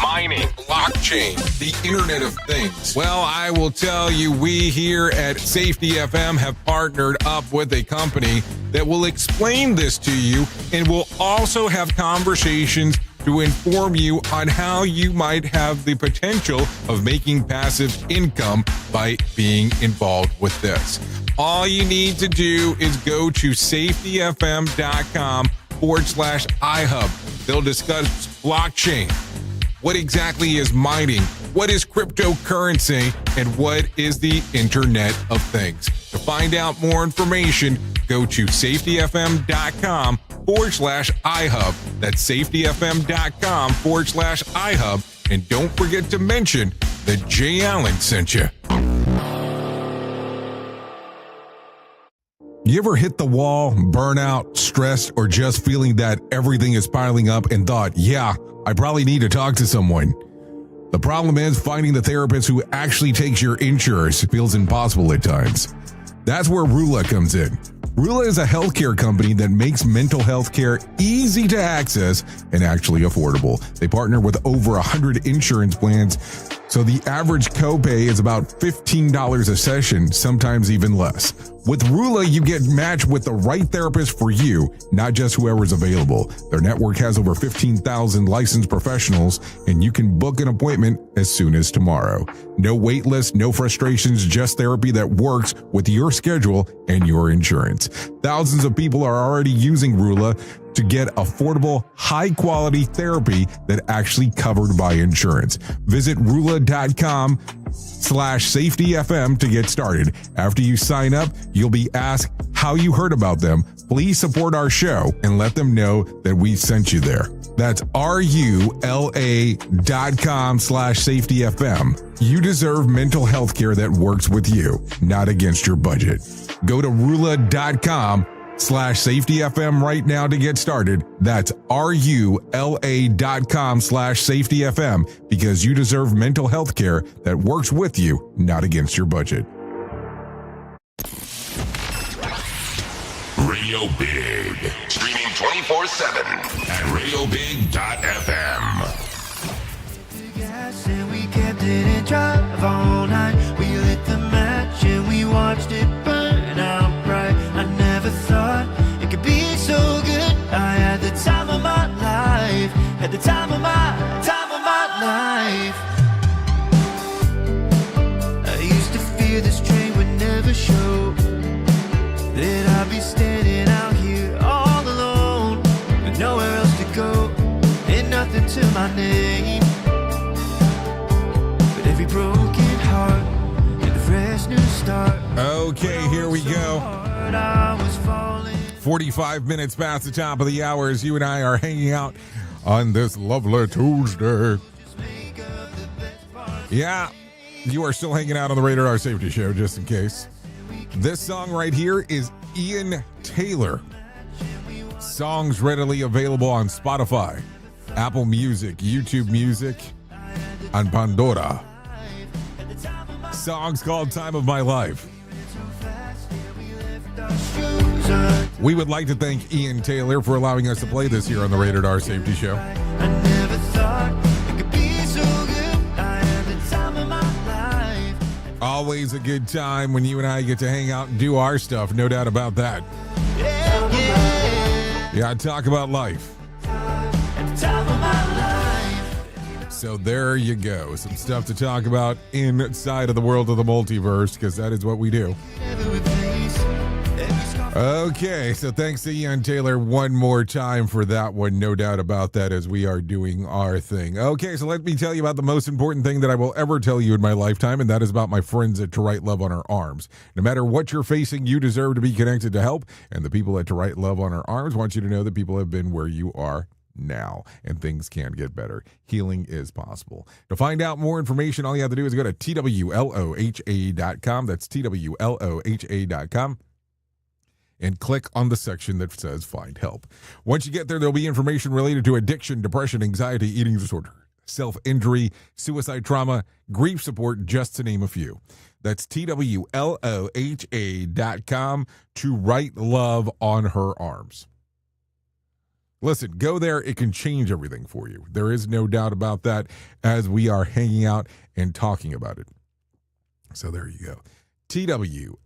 mining, blockchain, the Internet of Things. Well, I will tell you, we here at Safety FM have partnered up with a company that will explain this to you and will also have conversations to inform you on how you might have the potential of making passive income by being involved with this. All you need to do is go to safetyfm.com/iHub. They'll discuss blockchain. What exactly is mining? What is cryptocurrency? And what is the Internet of Things? To find out more information, go to safetyfm.com/iHub. That's safetyfm.com/iHub. And don't forget to mention that Jay Allen sent you. You ever hit the wall, burnout, stressed, or just feeling that everything is piling up and thought, yeah, I probably need to talk to someone? The problem is finding the therapist who actually takes your insurance feels impossible at times. That's where Rula comes in. Rula is a healthcare company that makes mental health care easy to access and actually affordable. They partner with over 100 insurance plans, so the average copay is about $15 a session, sometimes even less. With Rula, you get matched with the right therapist for you, not just whoever's available. Their network has over 15,000 licensed professionals, and you can book an appointment as soon as tomorrow. No wait list, no frustrations, just therapy that works with your schedule and your insurance. Thousands of people are already using Rula. to get affordable, high-quality therapy that actually covered by insurance. Visit rula.com/safetyfm to get started. After you sign up, you'll be asked how you heard about them. Please support our show and let them know that we sent you there. That's rula.com/safetyfm. You deserve mental health care that works with you, not against your budget. Go to rula.com/safetyfm right now to get started. That's rula.com/safetyfm, because you deserve mental health care that works with you, not against your budget. Radio Big. Streaming 24/7 at radiobig.fm. And we kept it in drive all night. We lit the match and we watched it burn out bright. I never thought it could be so good. I had the time of my life. Had the time of my life. I used to fear this train would never show. That I'd be standing out here all alone with nowhere else to go and nothing to my name. But every broken heart and a fresh new start. Okay, here we go. 45 minutes past the top of the hour as you and I are hanging out on this lovely Tuesday. Yeah, you are still hanging out on the Rated R Safety Show, just in case. This song right here is Ian Taylour. Songs readily available on Spotify, Apple Music, YouTube Music, and Pandora. Song's called Time of My Life. We would like to thank Ian Taylour for allowing us to play this here on the Rated R Safety Show. I never thought it could be so good. I had the time of my life. Always a good time when you and I get to hang out and do our stuff, no doubt about that. Yeah, talk about life. So there you go. Some stuff to talk about inside of the world of the multiverse, because that is what we do. Okay, so thanks to Ian Taylour one more time for that one, no doubt about that, as we are doing our thing. Okay, so let me tell you about the most important thing that I will ever tell you in my lifetime, and that is about my friends at To Write Love on Our Arms. No matter what you're facing, you deserve to be connected to help, and the people at To Write Love on Our Arms want you to know that people have been where you are now, and things can get better. Healing is possible. To find out more information, all you have to do is go to twloha.com. That's twloha.com. and click on the section that says Find Help. Once you get there, there'll be information related to addiction, depression, anxiety, eating disorder, self-injury, suicide trauma, grief support, just to name a few. That's twloha.com, To Write Love on Her Arms. Listen, go there. It can change everything for you. There is no doubt about that as we are hanging out and talking about it. So there you go. twloha.com,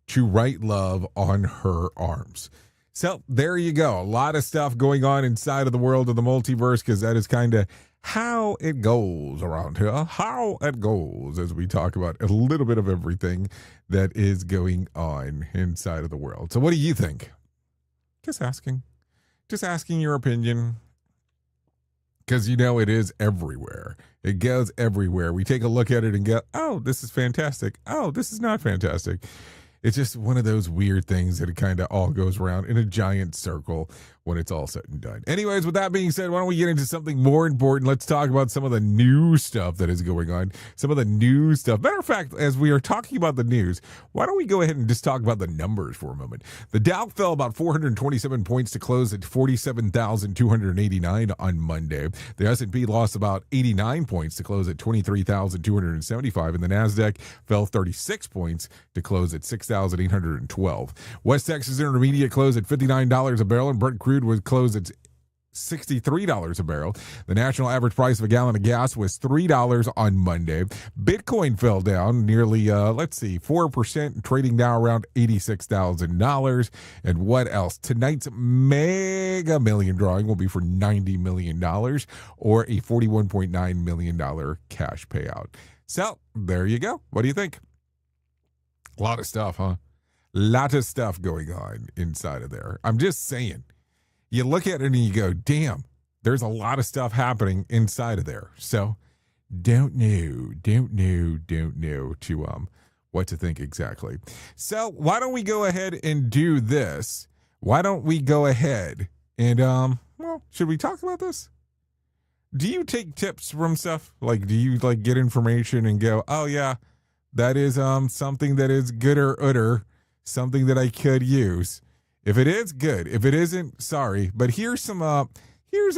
To Write Love on Her Arms. So there you go. A lot of stuff going on inside of the world of the multiverse, because that is kind of how it goes around here. How it goes as we talk about a little bit of everything that is going on inside of the world. So what do you think? Just asking your opinion. Because, you know, it is everywhere. It goes everywhere. We take a look at it and go, oh, this is fantastic. Oh, this is not fantastic. It's just one of those weird things that it kind of all goes around in a giant circle when it's all said and done. Anyways, with that being said, why don't we get into something more important? Let's talk about some of the new stuff that is going on. Some of the new stuff. Matter of fact, as we are talking about the news, why don't we go ahead and just talk about the numbers for a moment? The Dow fell about 427 points to close at 47,289 on Monday. The S&P lost about 89 points to close at 23,275, and the NASDAQ fell 36 points to close at 6,812. West Texas Intermediate closed at $59 a barrel, and Brent crude was closed at $63 a barrel. The national average price of a gallon of gas was $3 on Monday. Bitcoin fell down nearly, 4%, trading now around $86,000. And what else? Tonight's Mega Million drawing will be for $90 million or a $41.9 million cash payout. So there you go. What do you think? A lot of stuff, huh? Lot of stuff going on inside of there. I'm just saying. You look at it and you go, damn, there's a lot of stuff happening inside of there. So don't know to what to think exactly. So why don't we go ahead and do this? Why don't we go ahead and well, should we talk about this? Do you take tips from stuff? Like, do you like get information and go, oh yeah, that is something that is good or utter, something that I could use. If it is, good. If it isn't, sorry. But here's some here's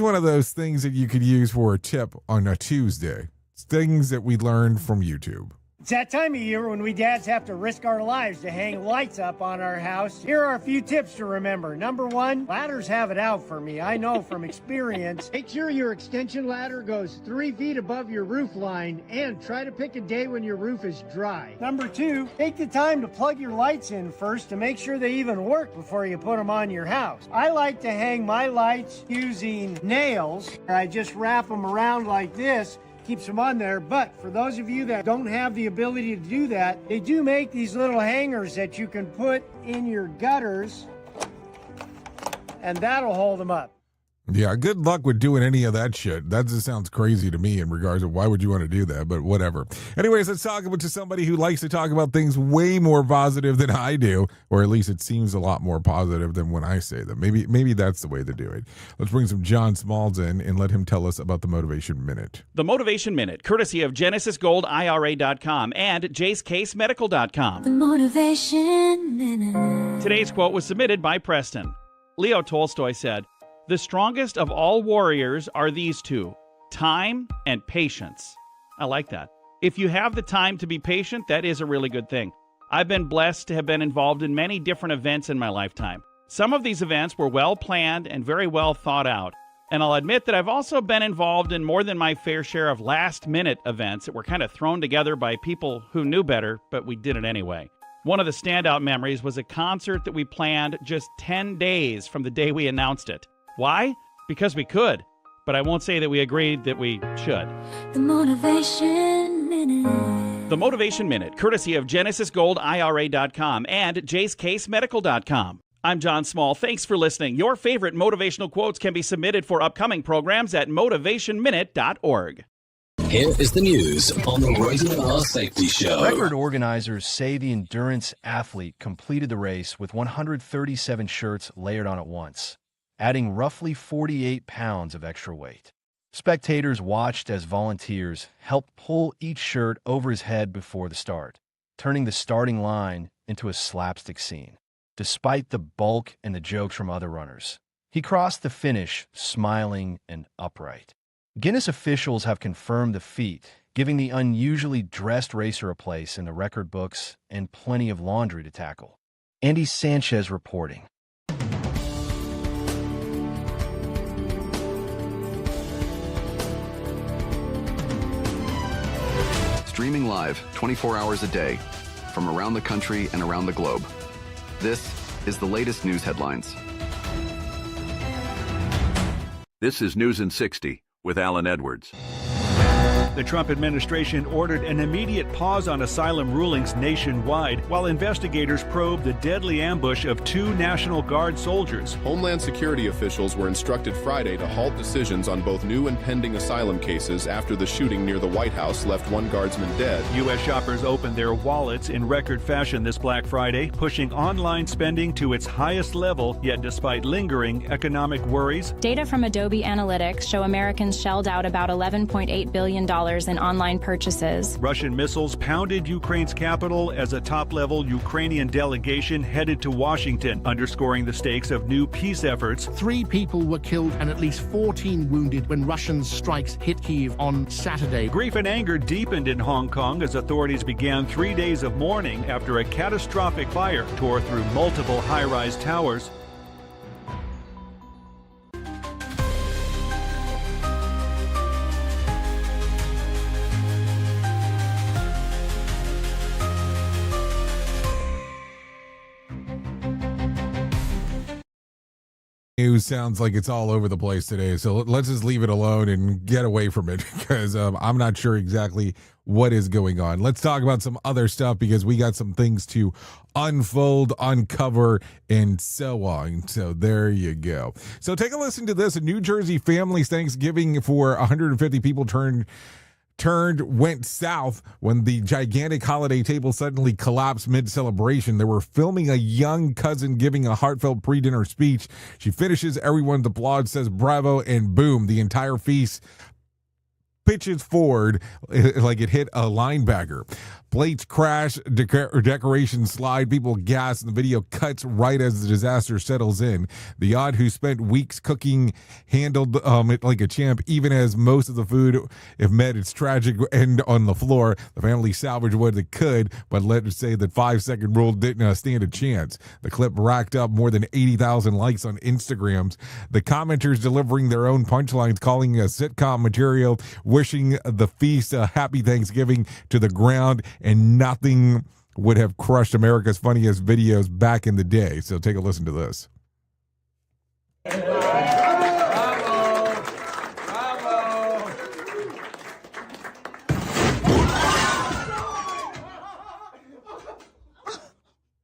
one of those things that you could use for a tip on a Tuesday. It's things that we learned from YouTube. It's that time of year when we dads have to risk our lives to hang lights up on our house. Here are a few tips to remember. Number one, ladders have it out for me. I know from experience. Make sure your extension ladder goes 3 feet above your roof line and try to pick a day when your roof is dry. Number two, take the time to plug your lights in first to make sure they even work before you put them on your house. I like to hang my lights using nails. I just wrap them around like this. Keeps them on there, but for those of you that don't have the ability to do that, they do make these little hangers that you can put in your gutters, and that'll hold them up. Yeah, good luck with doing any of that shit. That just sounds crazy to me in regards to why would you want to do that, but whatever. Anyways, let's talk about to somebody who likes to talk about things way more positive than I do, or at least it seems a lot more positive than when I say them. Maybe that's the way to do it. Let's bring some John Smalls in and let him tell us about the Motivation Minute. The Motivation Minute, courtesy of GenesisGoldIRA.com and JaceCaseMedical.com. The Motivation Minute. Today's quote was submitted by Preston. Leo Tolstoy said, "The strongest of all warriors are these two, time and patience." I like that. If you have the time to be patient, that is a really good thing. I've been blessed to have been involved in many different events in my lifetime. Some of these events were well planned and very well thought out. And I'll admit that I've also been involved in more than my fair share of last-minute events that were kind of thrown together by people who knew better, but we did it anyway. One of the standout memories was a concert that we planned just 10 days from the day we announced it. Why? Because we could, but I won't say that we agreed that we should. The Motivation Minute. The Motivation Minute, courtesy of GenesisGoldIRA.com and JaceCaseMedical.com. I'm John Small. Thanks for listening. Your favorite motivational quotes can be submitted for upcoming programs at motivationminute.org. Here is the news on the Radio R Safety Show. Record organizers say the endurance athlete completed the race with 137 shirts layered on at once, adding roughly 48 pounds of extra weight. Spectators watched as volunteers helped pull each shirt over his head before the start, turning the starting line into a slapstick scene. Despite the bulk and the jokes from other runners, he crossed the finish smiling and upright. Guinness officials have confirmed the feat, giving the unusually dressed racer a place in the record books and plenty of laundry to tackle. Andy Sanchez reporting. Streaming live 24 hours a day from around the country and around the globe. This is the latest news headlines. This is News in 60 with Alan Edwards. The Trump administration ordered an immediate pause on asylum rulings nationwide while investigators probe the deadly ambush of 2 National Guard soldiers. Homeland Security officials were instructed Friday to halt decisions on both new and pending asylum cases after the shooting near the White House left 1 guardsman dead. U.S. shoppers opened their wallets in record fashion this Black Friday, pushing online spending to its highest level, yet despite lingering economic worries. Data from Adobe Analytics show Americans shelled out about $11.8 billion in online purchases. Russian missiles pounded Ukraine's capital as a top-level Ukrainian delegation headed to Washington, underscoring the stakes of new peace efforts. 3 people were killed and at least 14 wounded when Russian strikes hit Kyiv on Saturday. Grief and anger deepened in Hong Kong as authorities began 3 days of mourning after a catastrophic fire tore through multiple high-rise towers. News sounds like it's all over the place today, so let's just leave it alone and get away from it because I'm not sure exactly what is going on. Let's talk about some other stuff because we got some things to unfold, uncover, and so on. So there you go. So take a listen to this. A New Jersey family's Thanksgiving for 150 people went south when the gigantic holiday table suddenly collapsed mid-celebration. They were filming a young cousin giving a heartfelt pre-dinner speech. She finishes, everyone applauds, says bravo, and boom, the entire feast pitches forward like it hit a linebacker. Plates crash, decorations slide, people gas, and the video cuts right as the disaster settles in. The aunt who spent weeks cooking handled it like a champ, even as most of the food, if met its tragic end on the floor. The family salvaged what it could, but let's say that 5-second rule didn't stand a chance. The clip racked up more than 80,000 likes on Instagrams. The commenters delivering their own punchlines, calling it a sitcom material, wishing the feast a happy Thanksgiving to the ground, and nothing would have crushed America's funniest videos back in the day. So take a listen to this.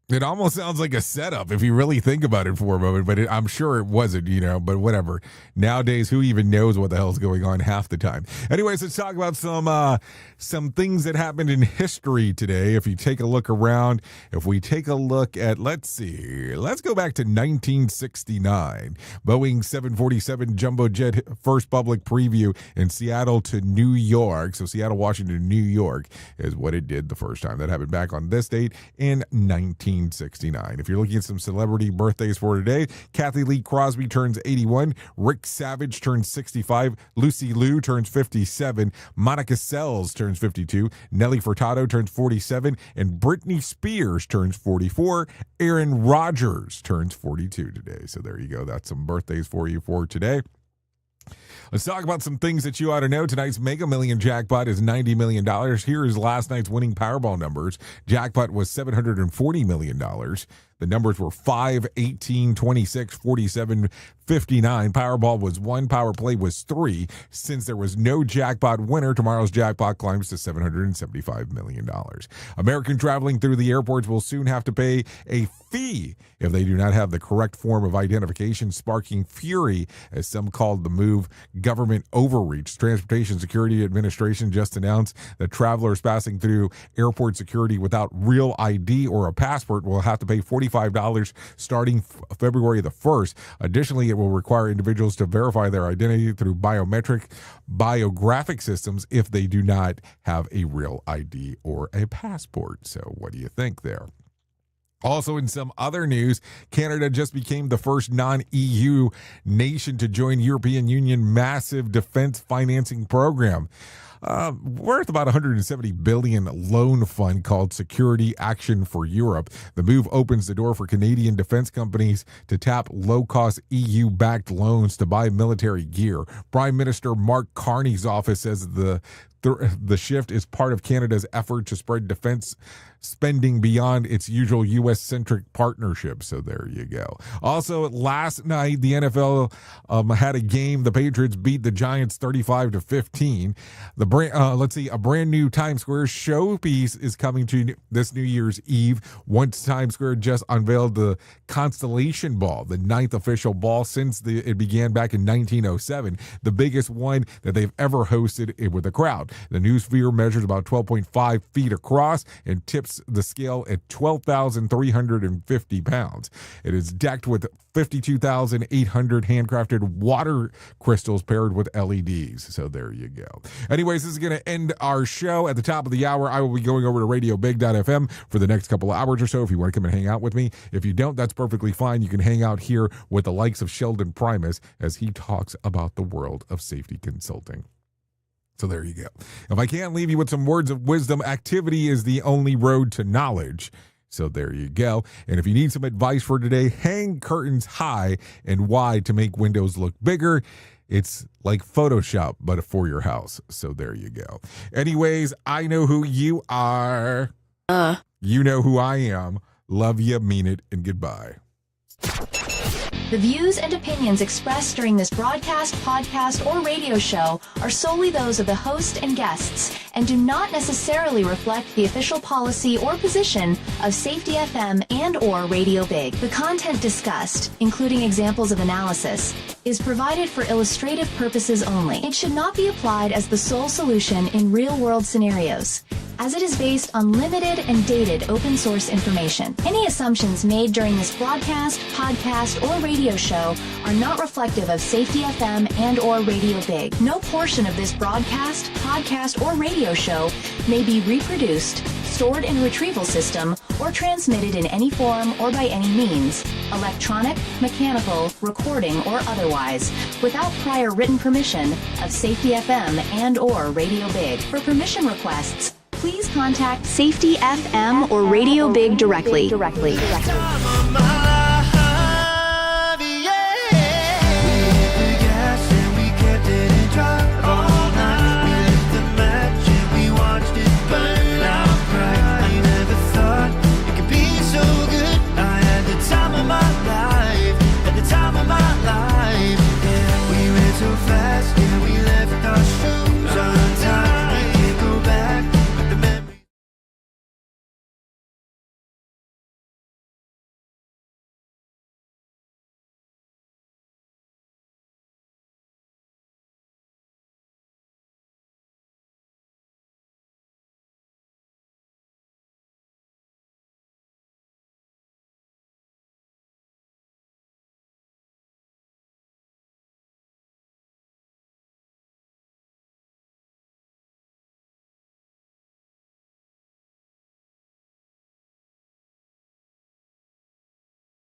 It almost sounds like a setup if you really think about it for a moment, but I'm sure it wasn't, but whatever. Nowadays, who even knows what the hell's going on half the time? Anyways, let's talk about some things that happened in history today. If you take a look around, if we take a look at, let's go back to 1969. Boeing 747 jumbo jet first public preview in Seattle to New York. So Seattle, Washington, New York is what it did the first time. That happened back on this date in 1969. If you're looking at some celebrity birthdays for today, Kathy Lee Crosby turns 81, Rick Savage turns 65, Lucy Liu turns 57, Monica Seles turns 52, Nelly Furtado turns 47, and Britney Spears turns 44. Aaron Rodgers turns 42 today. So there you go. That's some birthdays for you for today. Let's talk about some things that you ought to know. Tonight's Mega Million jackpot is $90 million. Here is last night's winning Powerball numbers. Jackpot was $740 million. The numbers were 5, 18, 26, 47, 59. Powerball was 1. Power Play was 3. Since there was no jackpot winner, tomorrow's jackpot climbs to $775 million. Americans traveling through the airports will soon have to pay a fee if they do not have the correct form of identification, sparking fury as some called the move government overreach. Transportation Security Administration just announced that travelers passing through airport security without real ID or a passport will have to pay $45 starting February the 1st. Additionally, it will require individuals to verify their identity through biographic systems if they do not have a real ID or a passport. So what do you think there? Also, in some other news, Canada just became the first non-EU nation to join European Union massive defense financing program. Worth about $170 billion loan fund called Security Action for Europe. The move opens the door for Canadian defense companies to tap low-cost EU-backed loans to buy military gear. Prime Minister Mark Carney's office says the shift is part of Canada's effort to spread defense spending beyond its usual U.S.-centric partnership. So there you go. Also, last night, the NFL had a game. The Patriots beat the Giants 35-15. A brand new Times Square showpiece is coming to this New Year's Eve. Once Times Square just unveiled the Constellation Ball, the 9th official ball since it began back in 1907, the biggest one that they've ever hosted with a crowd. The new sphere measures about 12.5 feet across and tips the scale at 12,350 pounds. It is decked with 52,800 handcrafted water crystals paired with LEDs. So there you go. Anyways, this is going to end our show. At the top of the hour, I will be going over to radiobig.fm for the next couple of hours or so if you want to come and hang out with me. If you don't, that's perfectly fine. You can hang out here with the likes of Sheldon Primus as he talks about the world of safety consulting. So there you go. If I can't leave you with some words of wisdom, activity is the only road to knowledge. So there you go. And if you need some advice for today, hang curtains high and wide to make windows look bigger. It's like Photoshop, but for your house. So there you go. Anyways, I know who you are. You know who I am. Love you, mean it, and goodbye. The views and opinions expressed during this broadcast, podcast, or radio show are solely those of the host and guests and do not necessarily reflect the official policy or position of Safety FM and or Radio Big. The content discussed, including examples of analysis, is provided for illustrative purposes only. It should not be applied as the sole solution in real-world scenarios, as it is based on limited and dated open source information. Any assumptions made during this broadcast, podcast, or radio show are not reflective of Safety FM and or Radio Big. No portion of this broadcast, podcast, or radio show may be reproduced, stored in a retrieval system, or transmitted in any form or by any means, electronic, mechanical, recording, or otherwise, without prior written permission of Safety FM and or Radio Big. For permission requests, please contact Safety FM or Radio Big directly. Time of my life.